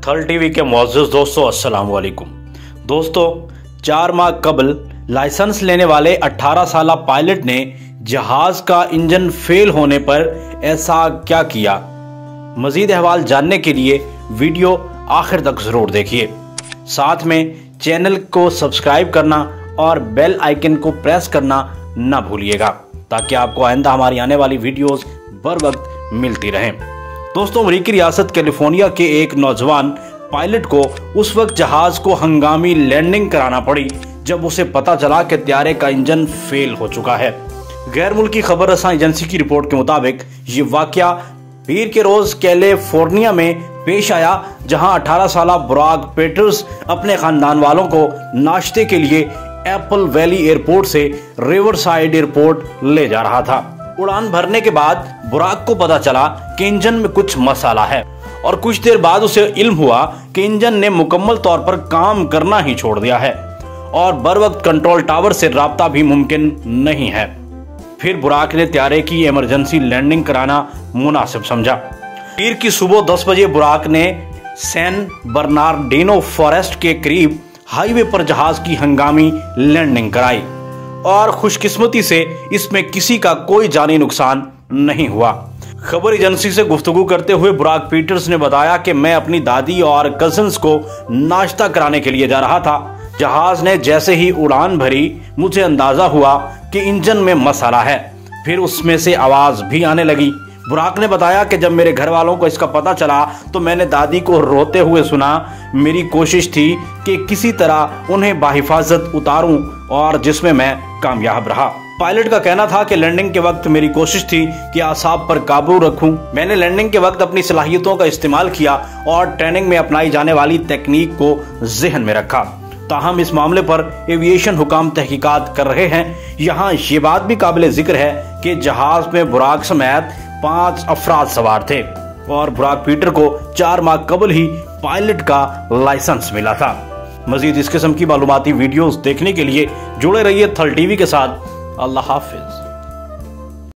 थल टीवी के मुअज़्ज़ज़ दोस्तों, अस्सलाम वालेकुम। दोस्तों, 4 माह कबल लाइसेंस लेने वाले 18 साला पायलट ने जहाज का इंजन फेल होने पर ऐसा क्या किया? मजीद अहवाल जानने के लिए वीडियो आखिर तक जरूर देखिए। साथ में चैनल को सब्सक्राइब करना और बेल आइकन को प्रेस करना ना भूलिएगा ताकि आपको आइंदा हमारी आने वाली वीडियोस बर वक्त मिलती रहें। दोस्तों, अमेरिकी रियासत कैलिफोर्निया के एक नौजवान पायलट को उस वक्त जहाज को हंगामी लैंडिंग कराना पड़ी जब उसे पता चला कि त्यारे का इंजन फेल हो चुका है। गैर मुल्की खबर रसां एजेंसी की रिपोर्ट के मुताबिक ये वाकया पीर के रोज कैलिफोर्निया में पेश आया, जहां 18 साला बुराक पीटर्स अपने खानदान वालों को नाश्ते के लिए एप्पल वैली एयरपोर्ट से रिवरसाइड एयरपोर्ट ले जा रहा था। उड़ान भरने के बाद बुराक को पता चला कि इंजन में कुछ मसाला है और कुछ देर बाद उसे इल्म हुआ कि इंजन ने मुकम्मल तौर पर काम करना ही छोड़ दिया है और बर वक्त कंट्रोल टावर से राब्ता भी मुमकिन नहीं है। फिर बुराक ने त्यारे की इमरजेंसी लैंडिंग कराना मुनासिब समझा। पीर की सुबह 10 बजे बुराक ने सैन बर्नार्डिनो फॉरेस्ट के करीब हाईवे पर जहाज की हंगामी लैंडिंग कराई और खुशकिस्मती से इसमें किसी का कोई जानी नुकसान नहीं हुआ। खबर एजेंसी से गुफ्तगू करते हुए बुराक पीटर्स ने बताया कि मैं अपनी दादी और कजिन्स को नाश्ता कराने के लिए जा रहा था। जहाज ने जैसे ही उड़ान भरी मुझे अंदाजा हुआ कि इंजन में मसाला है, फिर उसमें से आवाज भी आने लगी। बुराक ने बताया कि जब मेरे घर वालों को इसका पता चला तो मैंने दादी को रोते हुए सुना। मेरी कोशिश थी कि किसी तरह उन्हें बाहिफाजत उतारूं और जिसमें मैं कामयाब रहा। पायलट का कहना था कि लैंडिंग के वक्त मेरी कोशिश थी कि आसाब पर काबू रखूं। मैंने लैंडिंग के वक्त अपनी सलाहियतों का इस्तेमाल किया और ट्रेनिंग में अपनाई जाने वाली तकनीक को जहन में रखा। ताहम इस मामले पर एविएशन हुकाम तहकीकात कर रहे हैं। यहाँ ये बात भी काबिल जिक्र है कि जहाज में बुराक समेत 5 अफराद सवार थे और बुराक पीटर को 4 माह कबल ही पायलट का लाइसेंस मिला था। मजीद इस किस्म की मालूमाती वीडियोस देखने के लिए जुड़े रहिए थल टीवी के साथ। अल्लाह हाफिज।